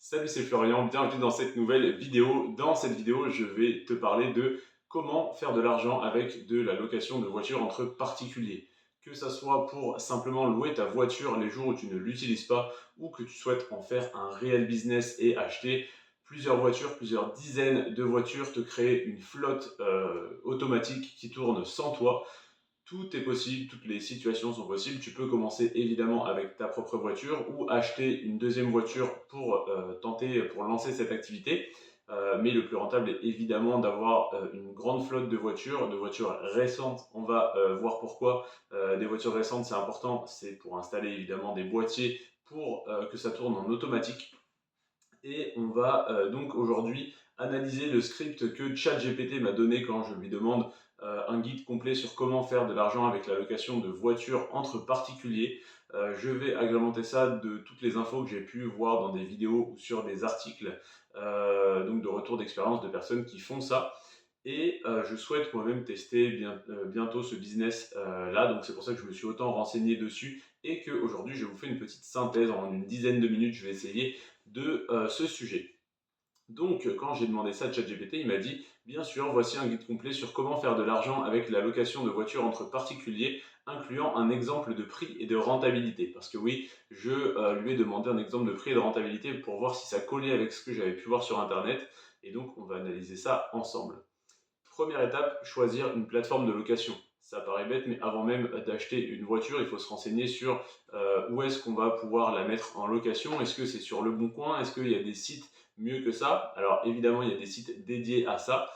Salut, c'est Florian, bienvenue dans cette nouvelle vidéo. Dans cette vidéo, je vais te parler de comment faire de l'argent avec de la location de voiture entre particuliers. Que ça soit pour simplement louer ta voiture les jours où tu ne l'utilises pas ou que tu souhaites en faire un réel business et acheter plusieurs voitures, plusieurs dizaines de voitures, te créer une flotte automatique qui tourne sans toi. Tout est possible, toutes les situations sont possibles. Tu peux commencer évidemment avec ta propre voiture ou acheter une deuxième voiture pour pour lancer cette activité. Mais le plus rentable est évidemment d'avoir une grande flotte de voitures récentes. On va voir pourquoi. Des voitures récentes, c'est important. C'est pour installer évidemment des boîtiers pour que ça tourne en automatique. Et on va donc aujourd'hui analyser le script que ChatGPT m'a donné quand je lui demande un guide complet sur comment faire de l'argent avec la location de voitures entre particuliers. Je vais agrémenter ça de toutes les infos que j'ai pu voir dans des vidéos ou sur des articles, donc de retours d'expérience de personnes qui font ça. Et je souhaite moi-même tester bientôt ce business-là. Donc c'est pour ça que je me suis autant renseigné dessus et qu'aujourd'hui je vous fais une petite synthèse en une dizaine de minutes. Je vais essayer de ce sujet. Donc, quand j'ai demandé ça à ChatGPT, il m'a dit, bien sûr, voici un guide complet sur comment faire de l'argent avec la location de voitures entre particuliers, incluant un exemple de prix et de rentabilité. Parce que oui, je lui ai demandé un exemple de prix et de rentabilité pour voir si ça collait avec ce que j'avais pu voir sur Internet. Et donc, on va analyser ça ensemble. Première étape, choisir une plateforme de location. Ça paraît bête, mais avant même d'acheter une voiture, il faut se renseigner sur où est-ce qu'on va pouvoir la mettre en location. Est-ce que c'est sur Le Bon Coin? Est-ce qu'il y a des sites mieux que ça? Alors évidemment, il y a des sites dédiés à ça.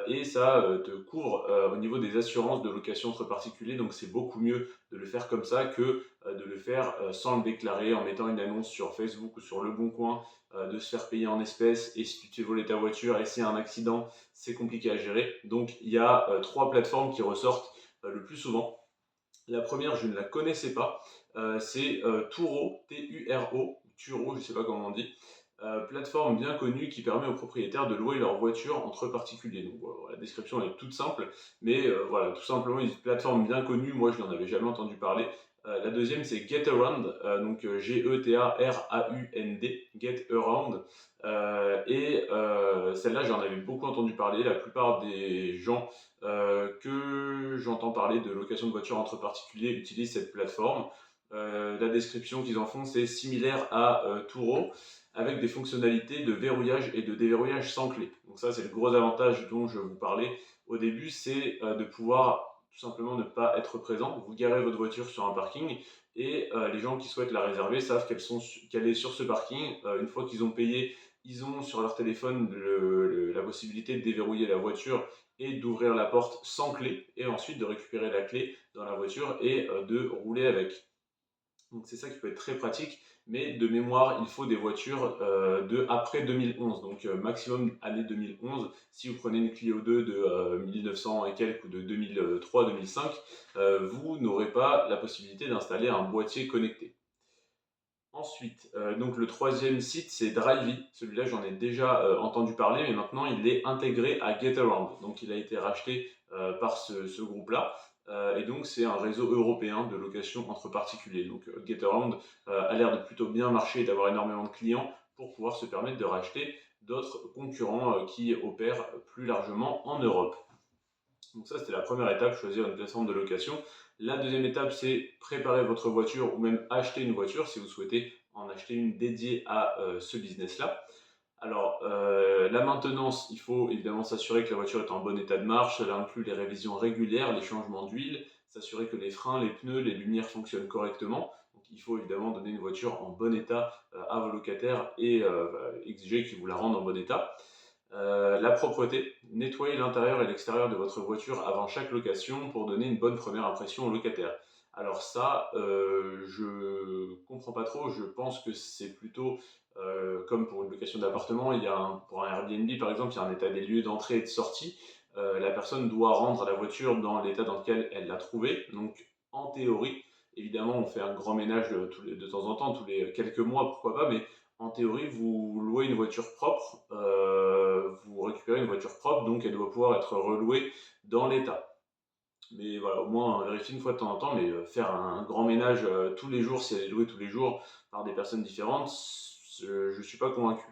Et ça te couvre au niveau des assurances de location entre particuliers. Donc c'est beaucoup mieux de le faire comme ça que de le faire sans le déclarer en mettant une annonce sur Facebook ou sur Le Bon Coin, de se faire payer en espèces. Et si tu te fais voler ta voiture et s'il y a un accident, c'est compliqué à gérer. Donc il y a trois plateformes qui ressortent le plus souvent. La première, je ne la connaissais pas, c'est Turo, T-U-R-O, Turo, je ne sais pas comment on dit. Plateforme bien connue qui permet aux propriétaires de louer leur voiture entre particuliers. Donc voilà, la description est toute simple, mais voilà, tout simplement une plateforme bien connue. Moi, je n'en avais jamais entendu parler. La deuxième, c'est Getaround, donc G-E-T-A-R-A-U-N-D, Getaround. Celle-là, j'en avais beaucoup entendu parler. La plupart des gens que j'entends parler de location de voiture entre particuliers utilisent cette plateforme. La description qu'ils en font, c'est similaire à Turo, avec des fonctionnalités de verrouillage et de déverrouillage sans clé. Donc ça, c'est le gros avantage dont je vous parlais au début, c'est de pouvoir tout simplement ne pas être présent. Vous garez votre voiture sur un parking et les gens qui souhaitent la réserver savent qu'elle est sur ce parking. Une fois qu'ils ont payé, ils ont sur leur téléphone la possibilité de déverrouiller la voiture et d'ouvrir la porte sans clé et ensuite de récupérer la clé dans la voiture et de rouler avec. Donc c'est ça qui peut être très pratique, mais de mémoire, il faut des voitures de après 2011, donc maximum année 2011. Si vous prenez une Clio 2 de 1900 et quelques ou de 2003-2005, vous n'aurez pas la possibilité d'installer un boîtier connecté. Ensuite, donc le troisième site, c'est Drivey. Celui-là, j'en ai déjà entendu parler, mais maintenant, il est intégré à Getaround. Donc, il a été racheté par ce groupe-là. Et donc, c'est un réseau européen de location entre particuliers. Donc, Getaround a l'air de plutôt bien marcher et d'avoir énormément de clients pour pouvoir se permettre de racheter d'autres concurrents qui opèrent plus largement en Europe. Donc ça, c'était la première étape, choisir une plateforme de location. La deuxième étape, c'est préparer votre voiture ou même acheter une voiture si vous souhaitez en acheter une dédiée à ce business-là. Alors, la maintenance, il faut évidemment s'assurer que la voiture est en bon état de marche. Cela inclut les révisions régulières, les changements d'huile, s'assurer que les freins, les pneus, les lumières fonctionnent correctement. Donc, il faut évidemment donner une voiture en bon état à vos locataires et exiger qu'ils vous la rendent en bon état. La propreté, nettoyez l'intérieur et l'extérieur de votre voiture avant chaque location pour donner une bonne première impression au locataire. Alors ça, je comprends pas trop, je pense que c'est plutôt comme pour une location d'appartement, pour un Airbnb par exemple, il y a un état des lieux d'entrée et de sortie. La personne doit rendre la voiture dans l'état dans lequel elle l'a trouvée. Donc en théorie, évidemment, on fait un grand ménage de temps en temps, tous les quelques mois, pourquoi pas, mais en théorie, vous louez une voiture propre, vous récupérez une voiture propre, donc elle doit pouvoir être relouée dans l'état. Mais voilà, au moins vérifier une fois de temps en temps, mais faire un grand ménage tous les jours, si elle est louée tous les jours par des personnes différentes, je ne suis pas convaincu.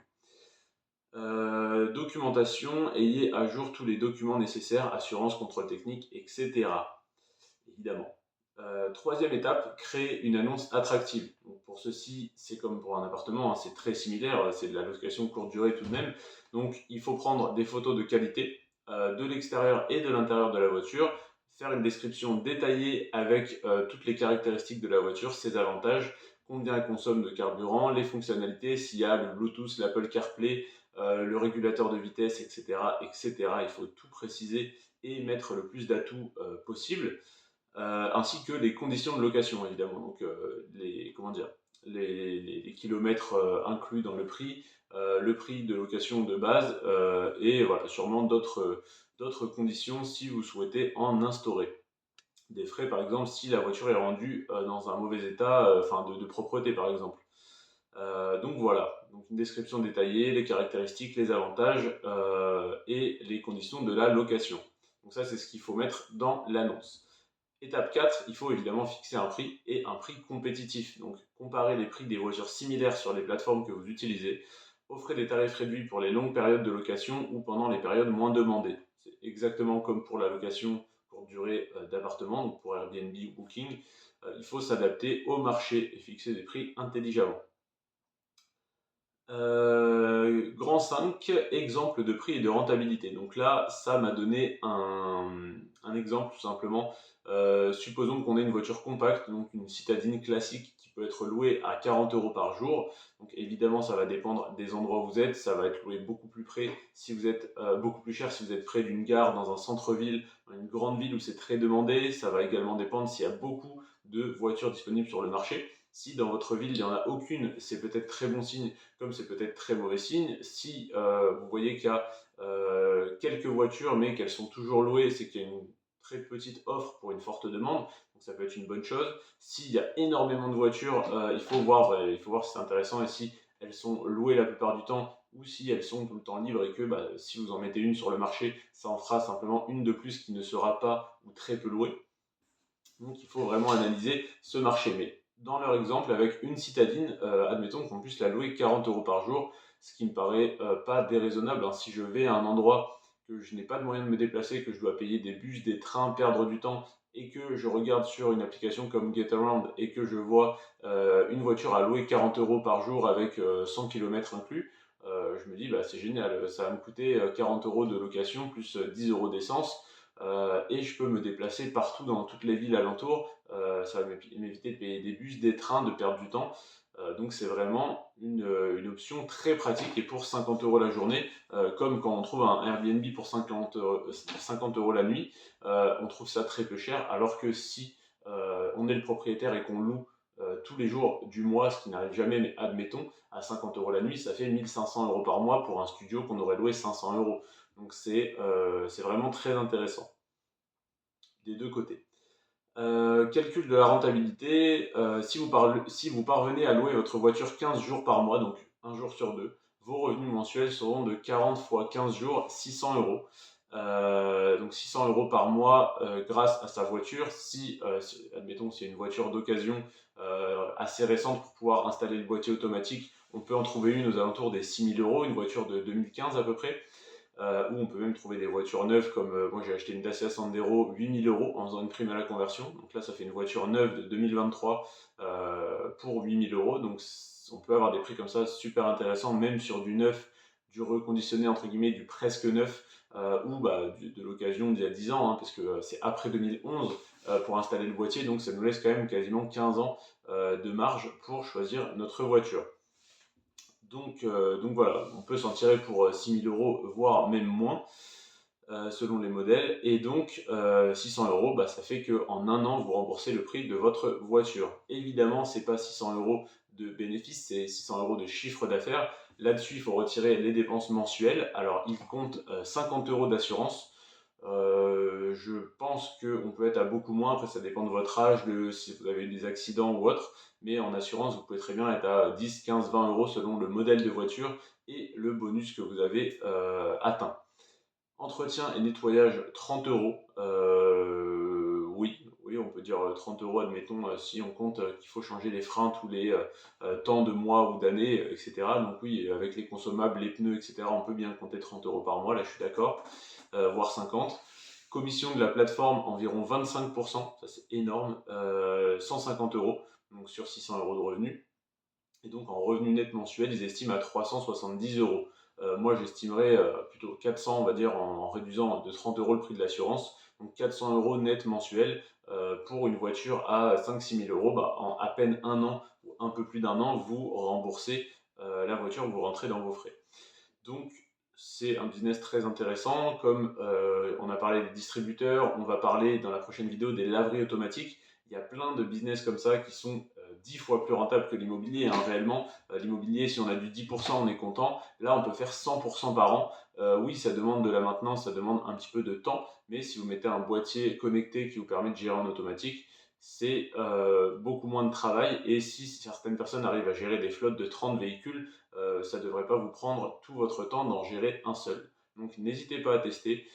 Documentation, ayez à jour tous les documents nécessaires, assurance, contrôle technique, etc. Évidemment. Troisième étape, créer une annonce attractive. Donc pour ceci, c'est comme pour un appartement, hein, c'est très similaire, c'est de la location courte durée tout de même. Donc il faut prendre des photos de qualité de l'extérieur et de l'intérieur de la voiture, faire une description détaillée avec toutes les caractéristiques de la voiture, ses avantages, combien elle consomme de carburant, les fonctionnalités, s'il y a le Bluetooth, l'Apple CarPlay, le régulateur de vitesse, etc., etc. Il faut tout préciser et mettre le plus d'atouts possible. Ainsi que les conditions de location évidemment, donc comment dire, les kilomètres inclus dans le prix de location de base et voilà, sûrement d'autres conditions si vous souhaitez en instaurer. Des frais par exemple si la voiture est rendue dans un mauvais état, de propreté par exemple. Donc voilà, donc une description détaillée, les caractéristiques, les avantages et les conditions de la location. Donc ça c'est ce qu'il faut mettre dans l'annonce. Étape 4, il faut évidemment fixer un prix et un prix compétitif. Donc, comparer les prix des voitures similaires sur les plateformes que vous utilisez. Offrez des tarifs réduits pour les longues périodes de location ou pendant les périodes moins demandées. C'est exactement comme pour la location pour durée d'appartement, donc pour Airbnb ou Booking. Il faut s'adapter au marché et fixer des prix intelligemment. Grand 5, exemple de prix et de rentabilité. Donc là, ça m'a donné un exemple tout simplement. Supposons qu'on ait une voiture compacte, donc une citadine classique qui peut être louée à 40 € par jour. Donc évidemment, ça va dépendre des endroits où vous êtes. Ça va être loué beaucoup plus près si vous êtes beaucoup plus cher si vous êtes près d'une gare, dans un centre-ville, dans une grande ville où c'est très demandé. Ça va également dépendre s'il y a beaucoup de voitures disponibles sur le marché. Si dans votre ville il n'y en a aucune, c'est peut-être très bon signe comme c'est peut-être très mauvais signe. Si vous voyez qu'il y a quelques voitures mais qu'elles sont toujours louées, c'est qu'il y a une très petite offre pour une forte demande, donc ça peut être une bonne chose. S'il y a énormément de voitures, il faut voir si c'est intéressant et si elles sont louées la plupart du temps ou si elles sont tout le temps libres et que si vous en mettez une sur le marché, ça en fera simplement une de plus qui ne sera pas ou très peu louée. Donc il faut vraiment analyser ce marché. Mais dans leur exemple, avec une citadine, admettons qu'on puisse la louer 40 € par jour, ce qui me paraît pas déraisonnable. Hein. Si je vais à un endroit que je n'ai pas de moyen de me déplacer, que je dois payer des bus, des trains, perdre du temps, et que je regarde sur une application comme GetAround et que je vois une voiture à louer 40 € par jour avec 100 km inclus, je me dis c'est génial, ça va me coûter 40 € de location plus 10 € d'essence. Et je peux me déplacer partout dans toutes les villes alentours. Ça va m'éviter de payer des bus, des trains, de perdre du temps. Donc c'est vraiment une option très pratique et pour 50 € la journée, comme quand on trouve un Airbnb pour 50 € la nuit, on trouve ça très peu cher alors que si on est le propriétaire et qu'on loue tous les jours du mois, ce qui n'arrive jamais, mais admettons, à 50 € la nuit, ça fait 1500 € par mois pour un studio qu'on aurait loué 500 €. Donc c'est vraiment très intéressant des deux côtés. Calcul de la rentabilité, si vous parvenez à louer votre voiture 15 jours par mois, donc un jour sur deux, vos revenus mensuels seront de 40 fois 15 jours, 600 €. Donc 600 € par mois grâce à sa voiture. Admettons, c'est une voiture d'occasion assez récente pour pouvoir installer le boîtier automatique, on peut en trouver une aux alentours des 6 000 €, une voiture de 2015 à peu près. Ou on peut même trouver des voitures neuves comme moi j'ai acheté une Dacia Sandero 8 000 € en faisant une prime à la conversion. Donc là ça fait une voiture neuve de 2023 pour 8 000 €. Donc on peut avoir des prix comme ça super intéressants même sur du neuf, du reconditionné entre guillemets, du presque neuf ou de l'occasion d'il y a 10 ans hein, parce que c'est après 2011 pour installer le boîtier. Donc ça nous laisse quand même quasiment 15 ans de marge pour choisir notre voiture. Donc voilà, on peut s'en tirer pour 6 000 €, voire même moins, selon les modèles. Et donc 600 €, ça fait qu'en un an, vous remboursez le prix de votre voiture. Évidemment, ce n'est pas 600 € de bénéfice, c'est 600 € de chiffre d'affaires. Là-dessus, il faut retirer les dépenses mensuelles. Alors, il compte 50 € d'assurance. Je pense qu'on peut être à beaucoup moins, après ça dépend de votre âge, si vous avez eu des accidents ou autre, mais en assurance vous pouvez très bien être à 10, 15, 20 € selon le modèle de voiture et le bonus que vous avez atteint. Entretien et nettoyage 30 €, oui, oui, on peut dire 30 euros, admettons, si on compte qu'il faut changer les freins tous les tant de mois ou d'années, etc. Donc oui, avec les consommables, les pneus, etc., on peut bien compter 30 euros par mois, là je suis d'accord, voire 50. Commission de la plateforme, environ 25%, ça c'est énorme, 150 euros, donc sur 600 euros de revenus. Et donc en revenu net mensuel, ils estiment à 370 euros. Moi, j'estimerais plutôt 400, on va dire, en réduisant de 30 euros le prix de l'assurance. Donc 400 euros net mensuel pour une voiture à 5-6 000 euros. Bah, en à peine un an ou un peu plus d'un an, vous remboursez la voiture, vous rentrez dans vos frais. Donc c'est un business très intéressant. Comme on a parlé des distributeurs, on va parler dans la prochaine vidéo des laveries automatiques. Il y a plein de business comme ça qui sont 10 fois plus rentables que l'immobilier. Hein, réellement, l'immobilier, si on a du 10%, on est content. Là, on peut faire 100% par an. Oui, ça demande de la maintenance, ça demande un petit peu de temps. Mais si vous mettez un boîtier connecté qui vous permet de gérer en automatique, c'est beaucoup moins de travail. Et si certaines personnes arrivent à gérer des flottes de 30 véhicules, ça ne devrait pas vous prendre tout votre temps d'en gérer un seul. Donc n'hésitez pas à tester.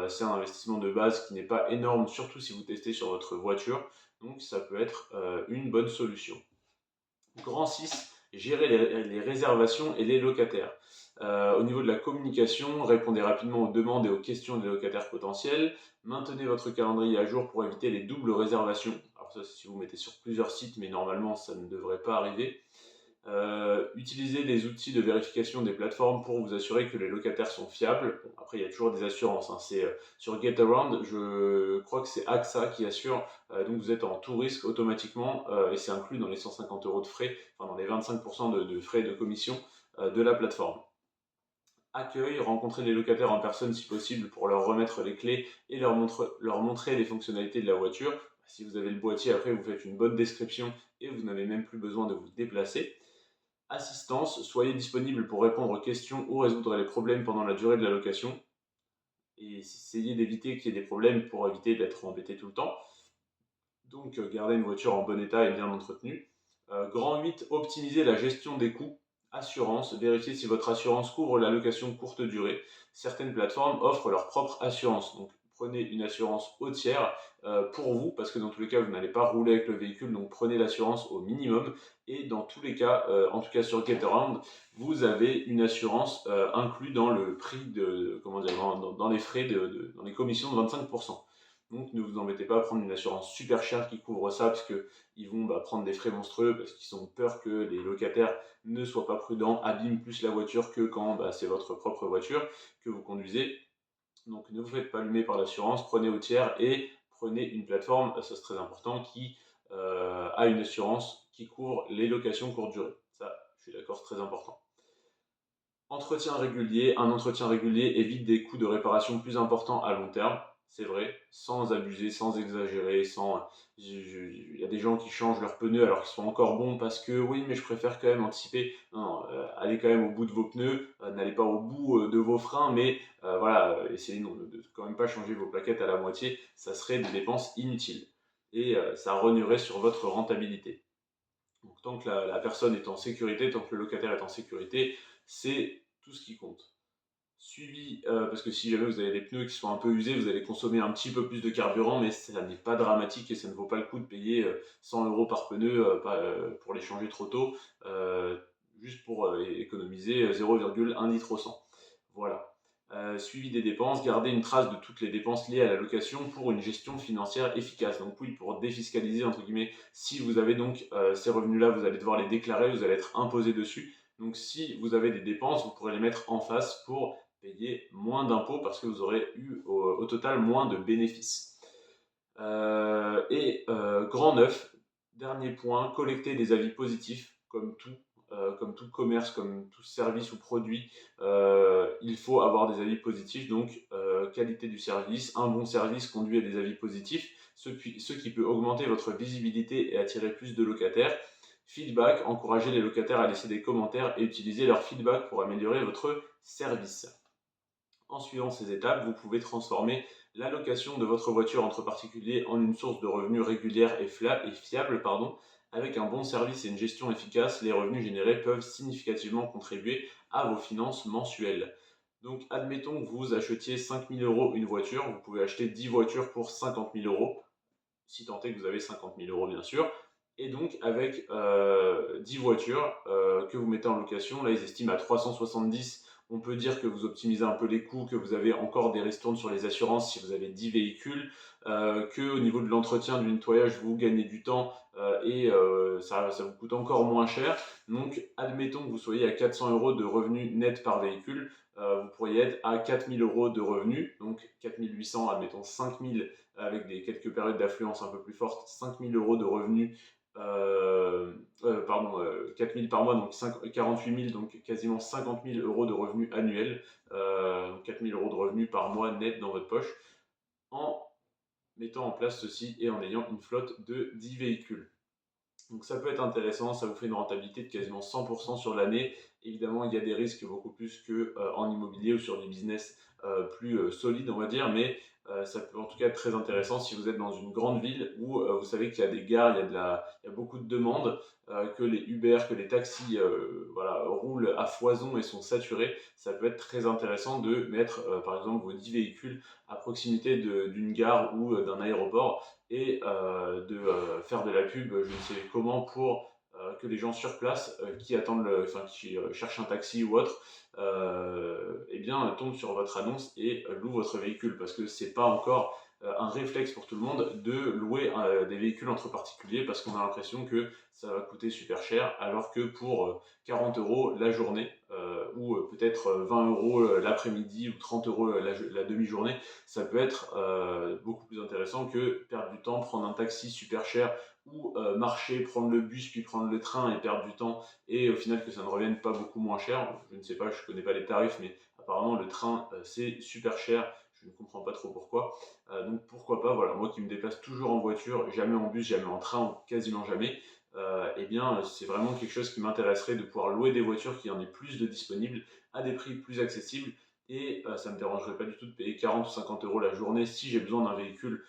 C'est un investissement de base qui n'est pas énorme, surtout si vous testez sur votre voiture. Donc ça peut être une bonne solution. Grand 6, gérer les réservations et les locataires. Au niveau de la communication, répondez rapidement aux demandes et aux questions des locataires potentiels. Maintenez votre calendrier à jour pour éviter les doubles réservations. Alors ça, c'est si vous mettez sur plusieurs sites, mais normalement, ça ne devrait pas arriver. Utilisez les outils de vérification des plateformes pour vous assurer que les locataires sont fiables. Bon, après, il y a toujours des assurances. Hein. C'est sur GetAround, je crois que c'est AXA qui assure. Donc vous êtes en tout risque automatiquement et c'est inclus dans les 150 euros de frais, enfin dans les 25% de frais de commission de la plateforme. Accueil, rencontrer les locataires en personne si possible pour leur remettre les clés et leur montrer les fonctionnalités de la voiture. Si vous avez le boîtier, après vous faites une bonne description et vous n'avez même plus besoin de vous déplacer. Assistance, soyez disponible pour répondre aux questions ou résoudre les problèmes pendant la durée de la location. Et essayez d'éviter qu'il y ait des problèmes pour éviter d'être embêté tout le temps. Donc, gardez une voiture en bon état et bien entretenue. Grand 8, optimisez la gestion des coûts. Assurance, vérifiez si votre assurance couvre la location courte durée. Certaines plateformes offrent leur propre assurance. Donc, prenez une assurance hautière pour vous, parce que dans tous les cas, vous n'allez pas rouler avec le véhicule, donc prenez l'assurance au minimum. Et dans tous les cas, en tout cas sur GetAround, vous avez une assurance inclue dans le prix de, comment dire, dans les frais, dans les commissions de 25%. Donc ne vous embêtez pas à prendre une assurance super chère qui couvre ça, parce qu'ils vont prendre des frais monstrueux, parce qu'ils ont peur que les locataires ne soient pas prudents, abîment plus la voiture que quand c'est votre propre voiture que vous conduisez. Donc ne vous faites pas allumer par l'assurance, prenez au tiers et prenez une plateforme, ça c'est très important, qui a une assurance qui couvre les locations courte durée. Ça, je suis d'accord, c'est très important. Entretien régulier. Un entretien régulier évite des coûts de réparation plus importants à long terme. C'est vrai, sans abuser, sans exagérer, sans. Il y a des gens qui changent leurs pneus alors qu'ils sont encore bons parce que oui, mais je préfère quand même anticiper. Non, non, allez quand même au bout de vos pneus, n'allez pas au bout de vos freins, mais voilà, essayez de quand même pas changer vos plaquettes à la moitié. Ça serait des dépenses inutiles et ça rognerait sur votre rentabilité. Donc tant que la personne est en sécurité, tant que le locataire est en sécurité, c'est tout ce qui compte. Suivi, parce que si jamais vous avez des pneus qui sont un peu usés, vous allez consommer un petit peu plus de carburant, mais ça n'est pas dramatique et ça ne vaut pas le coup de payer 100 euros par pneu pour les changer trop tôt, juste pour économiser 0,1 litre au 100. Voilà. Suivi des dépenses, garder une trace de toutes les dépenses liées à la location pour une gestion financière efficace. Donc oui, pour défiscaliser, entre guillemets, si vous avez donc ces revenus-là, vous allez devoir les déclarer, vous allez être imposé dessus. Donc si vous avez des dépenses, vous pourrez les mettre en face pour payer moins d'impôts parce que vous aurez eu au total moins de bénéfices. Grand 9, dernier point, collecter des avis positifs comme tout commerce, comme tout service ou produit. Il faut avoir des avis positifs, donc qualité du service, un bon service conduit à des avis positifs, ce qui peut augmenter votre visibilité et attirer plus de locataires. Feedback, encourager les locataires à laisser des commentaires et utiliser leur feedback pour améliorer votre service. En suivant ces étapes, vous pouvez transformer la location de votre voiture entre particuliers en une source de revenus régulière et fiable. Avec un bon service et une gestion efficace, les revenus générés peuvent significativement contribuer à vos finances mensuelles. Donc, admettons que vous achetiez 5 000 euros une voiture, vous pouvez acheter 10 voitures pour 50 000 euros. si tant est que vous avez 50 000 euros bien sûr. Et donc avec 10 voitures que vous mettez en location, là ils estiment à 370. On peut dire que vous optimisez un peu les coûts, que vous avez encore des ristournes sur les assurances si vous avez 10 véhicules, que au niveau de l'entretien, du nettoyage, vous gagnez du temps ça vous coûte encore moins cher. Donc admettons que vous soyez à 400 euros de revenus net par véhicule, vous pourriez être à 4000 euros de revenus, donc 4800, admettons 5000 avec quelques périodes d'affluence un peu plus fortes, 5000 euros de revenus, 4000 par mois, donc 48 000, donc quasiment 50 000 euros de revenus annuels, 4 000 euros de revenus par mois net dans votre poche, en mettant en place ceci et en ayant une flotte de 10 véhicules. Donc ça peut être intéressant, ça vous fait une rentabilité de quasiment 100% sur l'année. Évidemment, il y a des risques beaucoup plus qu'en immobilier ou sur des business plus solides, on va dire, mais ça peut en tout cas être très intéressant si vous êtes dans une grande ville où vous savez qu'il y a des gares, il y a beaucoup de demandes, que les Uber, que les taxis voilà, roulent à foison et sont saturés. Ça peut être très intéressant de mettre par exemple vos 10 véhicules à proximité d'une gare ou d'un aéroport et de faire de la pub, je ne sais comment, pour que les gens sur place qui attendent, qui cherchent un taxi ou autre, eh bien tombent sur votre annonce et louent votre véhicule, parce que c'est pas encore un réflexe pour tout le monde de louer des véhicules entre particuliers, parce qu'on a l'impression que ça va coûter super cher, alors que pour 40 euros la journée, ou peut-être 20 euros l'après-midi, ou 30 euros la demi-journée, ça peut être beaucoup plus intéressant que perdre du temps, prendre un taxi super cher, ou marcher, prendre le bus, puis prendre le train et perdre du temps, et au final que ça ne revienne pas beaucoup moins cher. Je ne sais pas, je ne connais pas les tarifs, mais apparemment le train c'est super cher, je ne comprends pas trop pourquoi. Donc pourquoi pas, voilà, moi qui me déplace toujours en voiture, jamais en bus, jamais en train, ou quasiment jamais, eh bien c'est vraiment quelque chose qui m'intéresserait, de pouvoir louer des voitures, qu'il y en ait plus de disponibles à des prix plus accessibles. Et ça ne me dérangerait pas du tout de payer 40 ou 50 euros la journée si j'ai besoin d'un véhicule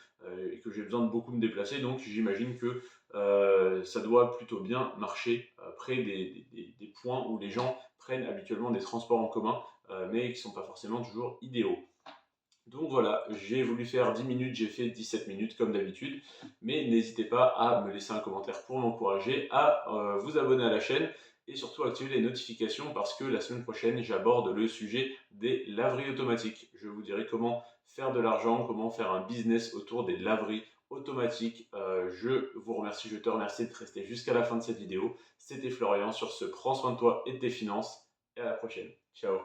et que j'ai besoin de beaucoup me déplacer. Donc j'imagine que ça doit plutôt bien marcher près des points où les gens prennent habituellement des transports en commun, mais qui ne sont pas forcément toujours idéaux. Donc voilà, j'ai voulu faire 10 minutes, j'ai fait 17 minutes comme d'habitude, mais n'hésitez pas à me laisser un commentaire pour m'encourager, à vous abonner à la chaîne et surtout activer les notifications, parce que la semaine prochaine j'aborde le sujet des laveries automatiques. Je vous dirai comment faire de l'argent, comment faire un business autour des laveries automatiques. Je vous remercie, je te remercie de rester jusqu'à la fin de cette vidéo. C'était Florian sur ce, prends soin de toi et de tes finances, et à la prochaine. Ciao.